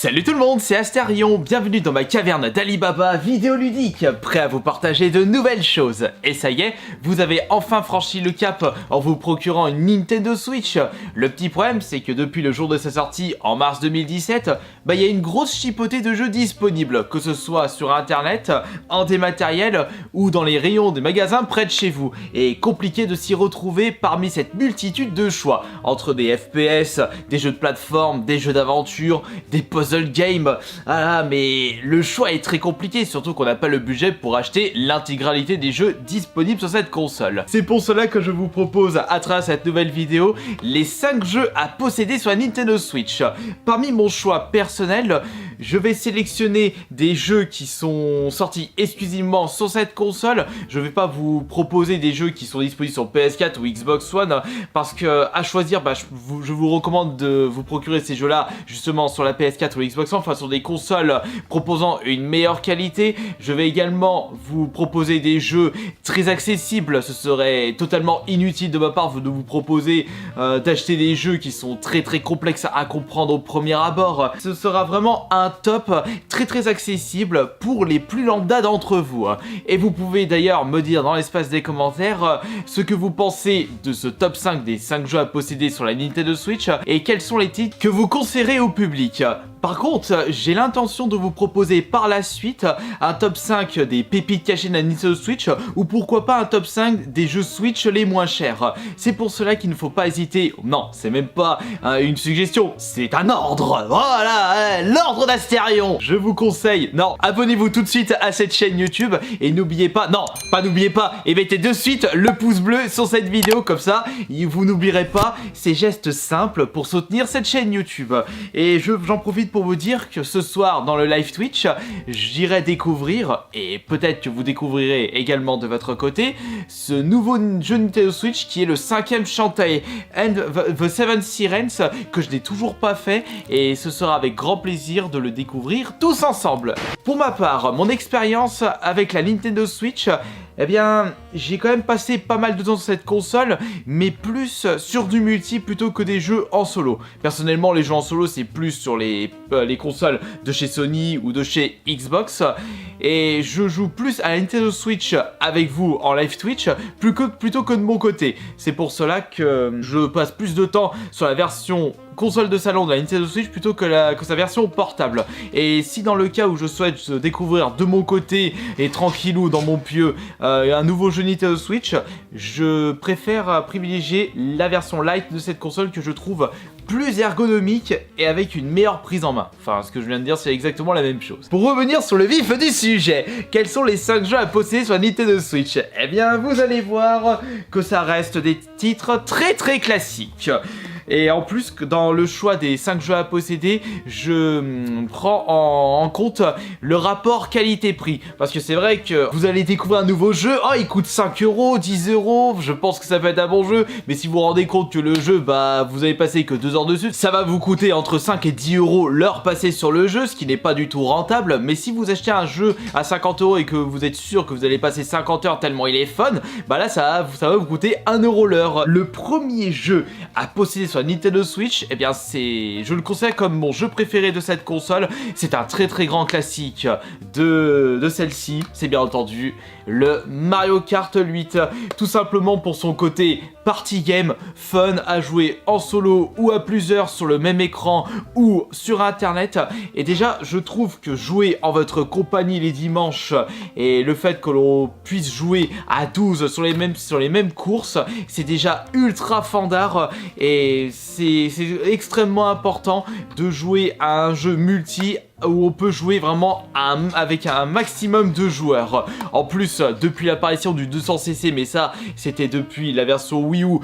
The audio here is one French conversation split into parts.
Salut tout le monde, c'est Astarion, bienvenue dans ma caverne d'Alibaba vidéoludique, prêt à vous partager de nouvelles choses. Et ça y est, vous avez enfin franchi le cap en vous procurant une Nintendo Switch. Le petit problème, c'est que depuis le jour de sa sortie en mars 2017, il y a une grosse chipotée de jeux disponibles, que ce soit sur internet, en dématériel ou dans les rayons des magasins près de chez vous. Et compliqué de s'y retrouver parmi cette multitude de choix, entre des FPS, des jeux de plateforme, des jeux d'aventure, des puzzle game. Ah là, mais le choix est très compliqué, surtout qu'on n'a pas le budget pour acheter l'intégralité des jeux disponibles sur cette console. C'est pour cela que je vous propose, à travers cette nouvelle vidéo, les 5 jeux à posséder sur la Nintendo Switch. Parmi mon choix personnel, je vais sélectionner des jeux qui sont sortis exclusivement sur cette console. Je vais pas vous proposer des jeux qui sont disponibles sur PS4 ou Xbox One, parce que à choisir, je vous recommande de vous procurer ces jeux-là justement sur la PS4 ou Xbox One, enfin sur des consoles proposant une meilleure qualité. Je vais également vous proposer des jeux très accessibles. Ce serait totalement inutile de ma part de vous proposer d'acheter des jeux qui sont très complexes à comprendre au premier abord. Ce sera vraiment un top très accessible pour les plus lambda d'entre vous. Et vous pouvez d'ailleurs me dire dans l'espace des commentaires ce que vous pensez de ce top 5 des 5 jeux à posséder sur la Nintendo Switch et quels sont les titres que vous conseillerez au public. Par contre, j'ai l'intention de vous proposer par la suite un top 5 des pépites cachées de la Nintendo Switch, ou pourquoi pas un top 5 des jeux Switch les moins chers. C'est pour cela qu'il ne faut pas hésiter, non, c'est même pas une suggestion, c'est un ordre. Voilà, l'ordre d'Astarion. Je vous conseille, non, abonnez-vous tout de suite à cette chaîne YouTube et n'oubliez pas, non, pas n'oubliez pas, et mettez de suite le pouce bleu sur cette vidéo, comme ça, vous n'oublierez pas ces gestes simples pour soutenir cette chaîne YouTube. Et j'en profite pour vous dire que ce soir dans le live Twitch, j'irai découvrir, et peut-être que vous découvrirez également de votre côté, ce nouveau jeu Nintendo Switch qui est le 5ème Shantae and the Seven Sirens, que je n'ai toujours pas fait, et ce sera avec grand plaisir de le découvrir tous ensemble. Pour ma part, mon expérience avec la Nintendo Switch, eh bien, j'ai quand même passé pas mal de temps sur cette console, mais plus sur du multi plutôt que des jeux en solo. Personnellement, les jeux en solo, c'est plus sur les consoles de chez Sony ou de chez Xbox. Et je joue plus à la Nintendo Switch avec vous en live Twitch plutôt que de mon côté. C'est pour cela que je passe plus de temps sur la version console de salon de la Nintendo Switch plutôt que sa version portable. Et si dans le cas où je souhaite découvrir de mon côté et tranquillou dans mon pieu un nouveau jeu Nintendo Switch, je préfère privilégier la version light de cette console que je trouve plus ergonomique et avec une meilleure prise en main. Enfin, ce que je viens de dire, c'est exactement la même chose. Pour revenir sur le vif du sujet, quels sont les 5 jeux à posséder sur la Nintendo Switch? Eh bien, vous allez voir que ça reste des titres très classiques. Et en plus, dans le choix des 5 jeux à posséder, je prends en compte le rapport qualité-prix. Parce que c'est vrai que vous allez découvrir un nouveau jeu, oh il coûte 5 €, 10 €, je pense que ça peut être un bon jeu. Mais si vous vous rendez compte que le jeu, vous avez passé que 2 heures dessus, ça va vous coûter entre 5 et 10 € l'heure passée sur le jeu, ce qui n'est pas du tout rentable. Mais si vous achetez un jeu à 50 € et que vous êtes sûr que vous allez passer 50 heures tellement il est fun, là ça va vous coûter 1 € l'heure. Le premier jeu à posséder sur la Nintendo Switch, eh bien je le considère comme mon jeu préféré de cette console. C'est un très grand classique de celle-ci, c'est bien entendu le Mario Kart 8, tout simplement pour son côté party game, fun à jouer en solo ou à plusieurs sur le même écran ou sur internet. Et déjà, je trouve que jouer en votre compagnie les dimanches et le fait que l'on puisse jouer à 12 sur les mêmes courses, c'est déjà ultra fandard, et c'est extrêmement important de jouer à un jeu multi où on peut jouer vraiment avec un maximum de joueurs. En plus, depuis l'apparition du 200cc, mais ça c'était depuis la version Wii U,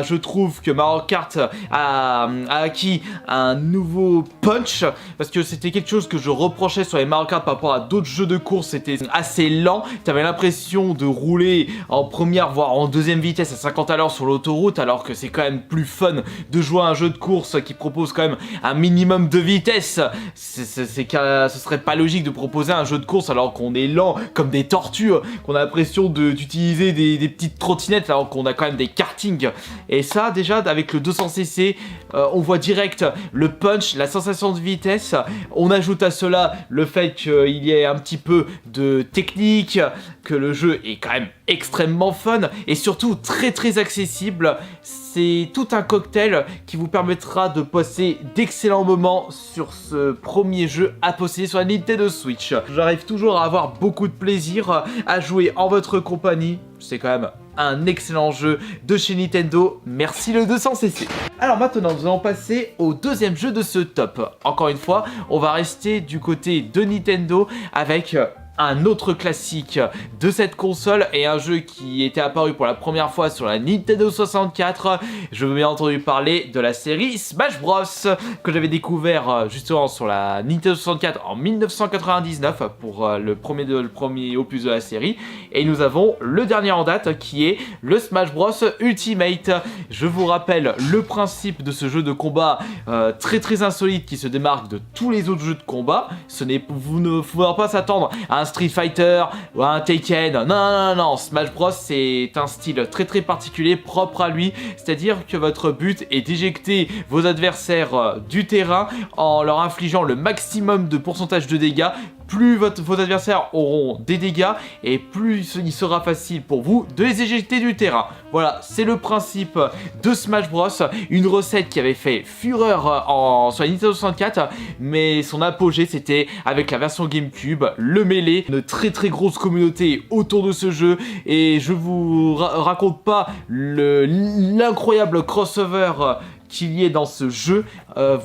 je trouve que Mario Kart a acquis un nouveau punch, parce que c'était quelque chose que je reprochais sur les Mario Kart par rapport à d'autres jeux de course. C'était assez lent, t'avais l'impression de rouler en première voire en deuxième vitesse à 50 à l'heure sur l'autoroute, alors que c'est quand même plus fun de jouer à un jeu de course qui propose quand même un minimum de vitesse. C'est ce serait pas logique de proposer un jeu de course alors qu'on est lent comme des tortues, qu'on a l'impression d'utiliser des petites trottinettes alors qu'on a quand même des kartings. Et ça, déjà, avec le 200cc, on voit direct le punch, la sensation de vitesse. On ajoute à cela le fait qu'il y ait un petit peu de technique, que le jeu est quand même extrêmement fun et surtout très accessible. C'est tout un cocktail qui vous permettra de passer d'excellents moments sur ce premier jeu à posséder sur la Nintendo Switch. J'arrive toujours à avoir beaucoup de plaisir à jouer en votre compagnie. C'est quand même un excellent jeu de chez Nintendo. Merci le 200cc. Alors maintenant, nous allons passer au deuxième jeu de ce top. Encore une fois, on va rester du côté de Nintendo avec un autre classique de cette console et un jeu qui était apparu pour la première fois sur la Nintendo 64. Je veux bien entendu parler de la série Smash Bros que j'avais découvert justement sur la Nintendo 64 en 1999 pour le premier opus de la série. Et nous avons le dernier en date qui est le Smash Bros Ultimate. Je vous rappelle le principe de ce jeu de combat très insolite qui se démarque de tous les autres jeux de combat. Vous ne pouvez pas s'attendre à un Street Fighter ou un Tekken. Non. Smash Bros c'est un style très particulier, propre à lui. C'est-à-dire que votre but est d'éjecter vos adversaires du terrain en leur infligeant le maximum de pourcentage de dégâts. Plus vos adversaires auront des dégâts et plus il sera facile pour vous de les éjecter du terrain. Voilà, c'est le principe de Smash Bros. Une recette qui avait fait fureur sur la Nintendo 64, mais son apogée c'était avec la version GameCube, le Melee, une très grosse communauté autour de ce jeu et je vous raconte pas l'incroyable crossover qu'il y ait dans ce jeu.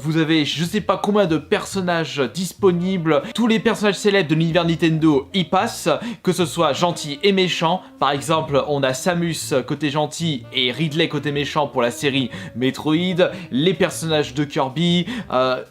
Vous avez je sais pas combien de personnages disponibles, tous les personnages célèbres de l'univers Nintendo y passent, que ce soit gentil et méchant. Par exemple, on a Samus côté gentil et Ridley côté méchant pour la série Metroid, les personnages de Kirby,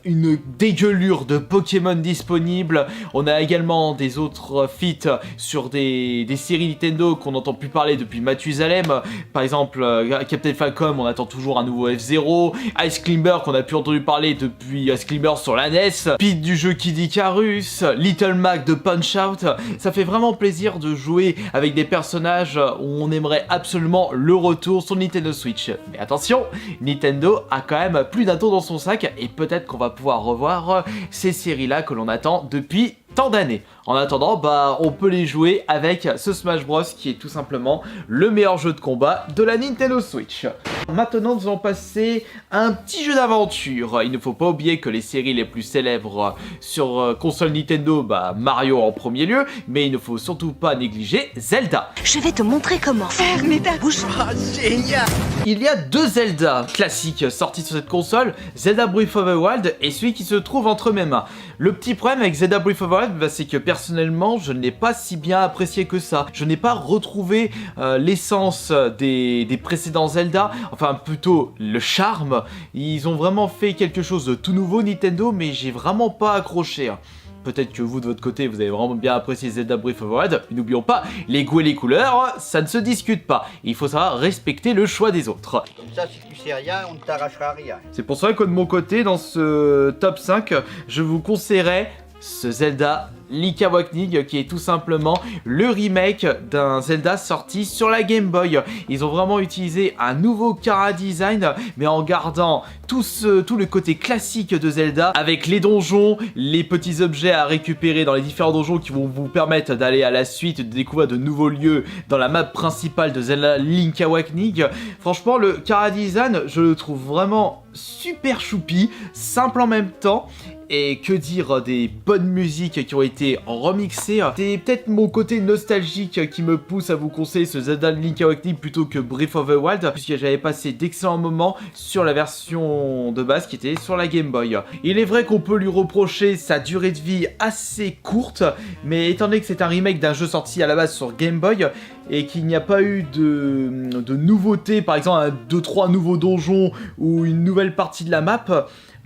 une dégueulure de Pokémon disponibles. On a également des autres feats sur des séries Nintendo qu'on n'entend plus parler depuis Mathusalem. Par exemple, Captain Falcon, on attend toujours un nouveau F-Zero. Ice Climber qu'on a pu entendu parler depuis Ice Climber sur la NES, Pete du jeu Kid Icarus, Little Mac de Punch Out. Ça fait vraiment plaisir de jouer avec des personnages où on aimerait absolument le retour sur Nintendo Switch. Mais attention, Nintendo a quand même plus d'un tour dans son sac et peut-être qu'on va pouvoir revoir ces séries là que l'on attend depuis tant d'années. En attendant, on peut les jouer avec ce Smash Bros qui est tout simplement le meilleur jeu de combat de la Nintendo Switch. Maintenant, nous allons passer à un petit jeu d'aventure. Il ne faut pas oublier que les séries les plus célèbres sur console Nintendo, Mario en premier lieu, mais il ne faut surtout pas négliger Zelda. Je vais te montrer comment. Fermez ta bouche. Ah, génial! Il y a deux Zelda classiques sortis sur cette console, Zelda Breath of the Wild et celui qui se trouve entre mes mains. Le petit problème avec Zelda Breath of the Wild, c'est que personnellement, je ne l'ai pas si bien apprécié que ça. Je n'ai pas retrouvé l'essence des précédents Zelda, enfin plutôt le charme. Ils ont vraiment fait quelque chose de tout nouveau Nintendo, mais j'ai vraiment pas accroché. Peut-être que vous, de votre côté, vous avez vraiment bien apprécié Zelda Breath of the Wild. N'oublions pas, les goûts et les couleurs, ça ne se discute pas. Il faut savoir respecter le choix des autres. Comme ça, si tu sais rien, on ne t'arrachera rien. C'est pour ça que de mon côté, dans ce top 5, je vous conseillerais ce Zelda Link's Awakening qui est tout simplement le remake d'un Zelda sorti sur la Game Boy. Ils ont vraiment utilisé un nouveau chara design mais en gardant tout le côté classique de Zelda avec les donjons, les petits objets à récupérer dans les différents donjons qui vont vous permettre d'aller à la suite, de découvrir de nouveaux lieux dans la map principale de Zelda Link's Awakening. Franchement, le chara design, je le trouve vraiment super choupi, simple en même temps. Et que dire des bonnes musiques qui ont été remixées. C'est peut-être mon côté nostalgique qui me pousse à vous conseiller ce Zelda Link's Awakening plutôt que Breath of the Wild, puisque j'avais passé d'excellents moments sur la version de base qui était sur la Game Boy. Il est vrai qu'on peut lui reprocher sa durée de vie assez courte, mais étant donné que c'est un remake d'un jeu sorti à la base sur Game Boy, et qu'il n'y a pas eu de nouveautés, par exemple 2-3 nouveaux donjons ou une nouvelle partie de la map,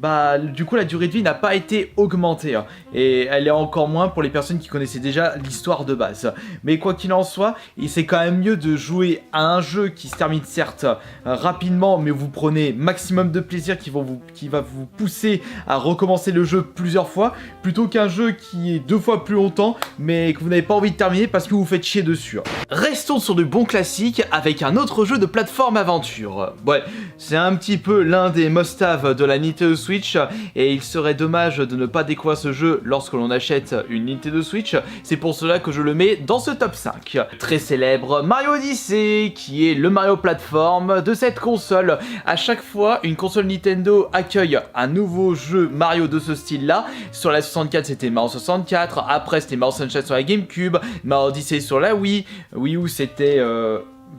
bah du coup la durée de vie n'a pas été augmentée, hein, et elle est encore moins pour les personnes qui connaissaient déjà l'histoire de base. Mais quoi qu'il en soit, c'est quand même mieux de jouer à un jeu qui se termine certes rapidement, mais vous prenez maximum de plaisir, qui va vous pousser à recommencer le jeu plusieurs fois, plutôt qu'un jeu qui est 2 fois plus longtemps, mais que vous n'avez pas envie de terminer parce que vous faites chier dessus. Restons sur du bon classique avec un autre jeu de plateforme aventure. Ouais, c'est un petit peu l'un des must-have de la Nintendo Switch, et il serait dommage de ne pas découvrir ce jeu lorsque l'on achète une Nintendo Switch. C'est pour cela que je le mets dans ce top 5. Très célèbre Mario Odyssey, qui est le Mario plateforme de cette console. À chaque fois, une console Nintendo accueille un nouveau jeu Mario de ce style-là. Sur la 64, c'était Mario 64. Après, c'était Mario Sunshine sur la GameCube. Mario Odyssey sur la Wii. Wii U, c'était...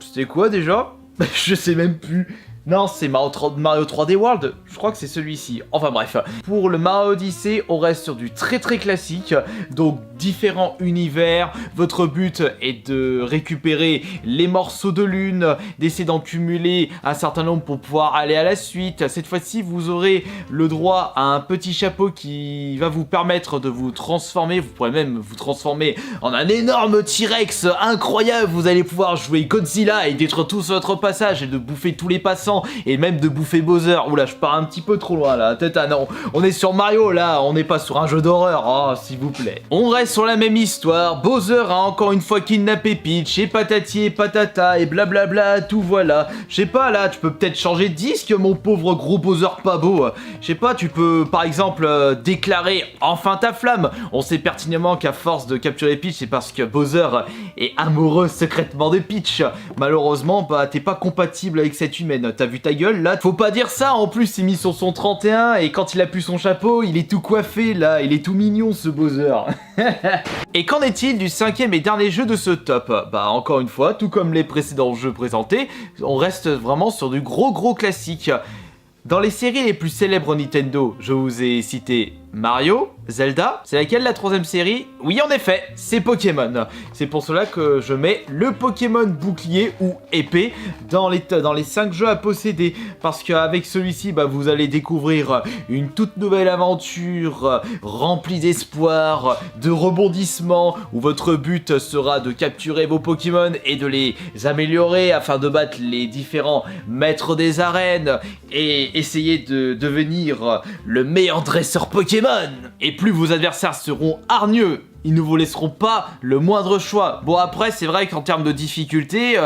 C'était quoi déjà? Je sais même plus. Non, c'est Mario 3D World, je crois que c'est celui-ci. Enfin bref, pour le Mario Odyssey, on reste sur du très classique, donc différents univers. Votre but est de récupérer les morceaux de lune, d'essayer d'en cumuler un certain nombre pour pouvoir aller à la suite. Cette fois-ci, vous aurez le droit à un petit chapeau qui va vous permettre de vous transformer. Vous pourrez même vous transformer en un énorme T-Rex incroyable. Vous allez pouvoir jouer Godzilla et détruire tout sur votre passage et de bouffer tous les passants. Et même de bouffer Bowser. Oula, je pars un petit peu trop loin là. Tête à non. On est sur Mario là, on n'est pas sur un jeu d'horreur. Oh, s'il vous plaît. On reste sur la même histoire. Bowser a encore une fois kidnappé Peach et patati et patata et blablabla. Tout voilà. Je sais pas là, tu peux peut-être changer de disque, mon pauvre gros Bowser pas beau. Je sais pas, tu peux par exemple déclarer enfin ta flamme. On sait pertinemment qu'à force de capturer Peach, c'est parce que Bowser est amoureux secrètement de Peach. Malheureusement, bah t'es pas compatible avec cette humaine. T'as vu ta gueule là? Faut pas dire ça, en plus il est mis sur son 31 et quand il a pu son chapeau, il est tout coiffé là, il est tout mignon ce Bowser. Et qu'en est-il du 5e et dernier jeu de ce top? Bah encore une fois, tout comme les précédents jeux présentés, on reste vraiment sur du gros classique. Dans les séries les plus célèbres Nintendo, je vous ai cité Mario, Zelda, c'est laquelle la 3e série? Oui en effet, c'est Pokémon. C'est pour cela que je mets le Pokémon bouclier ou épée dans les 5 jeux à posséder. Parce qu'avec celui-ci, bah, vous allez découvrir une toute nouvelle aventure remplie d'espoir, de rebondissements, où votre but sera de capturer vos Pokémon et de les améliorer afin de battre les différents maîtres des arènes et essayer de devenir le meilleur dresseur Pokémon. Et plus vos adversaires seront hargneux, ils ne vous laisseront pas le moindre choix. Bon après c'est vrai qu'en termes de difficulté,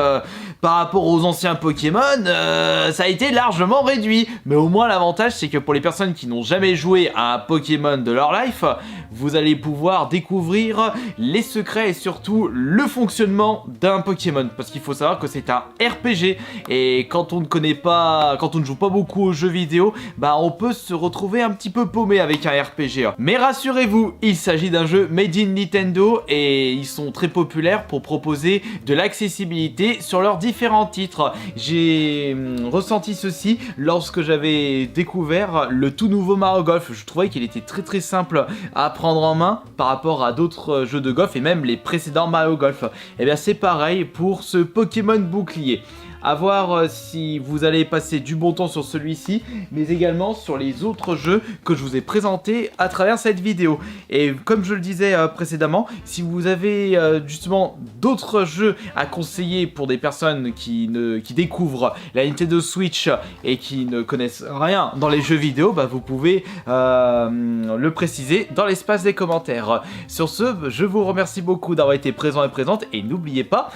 par rapport aux anciens Pokémon, ça a été largement réduit. Mais au moins l'avantage c'est que pour les personnes qui n'ont jamais joué à un Pokémon de leur life, vous allez pouvoir découvrir les secrets et surtout le fonctionnement d'un Pokémon. Parce qu'il faut savoir que c'est un RPG et quand on ne connaît pas, quand on ne joue pas beaucoup aux jeux vidéo, bah on peut se retrouver un petit peu paumé avec un RPG. Mais rassurez-vous, il s'agit d'un jeu made in Nintendo et ils sont très populaires pour proposer de l'accessibilité sur leurs différents titres. J'ai ressenti ceci lorsque j'avais découvert le tout nouveau Mario Golf. Je trouvais qu'il était très simple à prendre en main par rapport à d'autres jeux de golf et même les précédents Mario Golf. Et bien c'est pareil pour ce Pokémon bouclier. À voir si vous allez passer du bon temps sur celui-ci, mais également sur les autres jeux que je vous ai présentés à travers cette vidéo. Et comme je le disais précédemment, si vous avez justement d'autres jeux à conseiller pour des personnes qui découvrent la Nintendo Switch et qui ne connaissent rien dans les jeux vidéo, bah vous pouvez le préciser dans l'espace des commentaires. Sur ce, je vous remercie beaucoup d'avoir été présent et présente, et n'oubliez pas,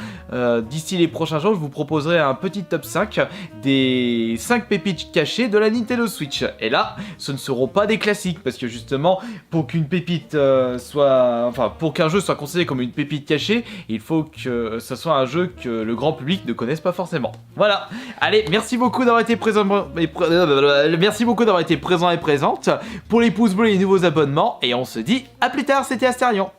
d'ici les prochains jours, je vous proposerai un petit top 5 des 5 pépites cachées de la Nintendo Switch. Et là, ce ne seront pas des classiques, parce que justement, pour qu'une pépite pour qu'un jeu soit considéré comme une pépite cachée, il faut que ce soit un jeu que le grand public ne connaisse pas forcément. Voilà. Allez, merci beaucoup d'avoir été présent et présente. Pour les pouces bleus et les nouveaux abonnements, et on se dit à plus tard, c'était Astérion.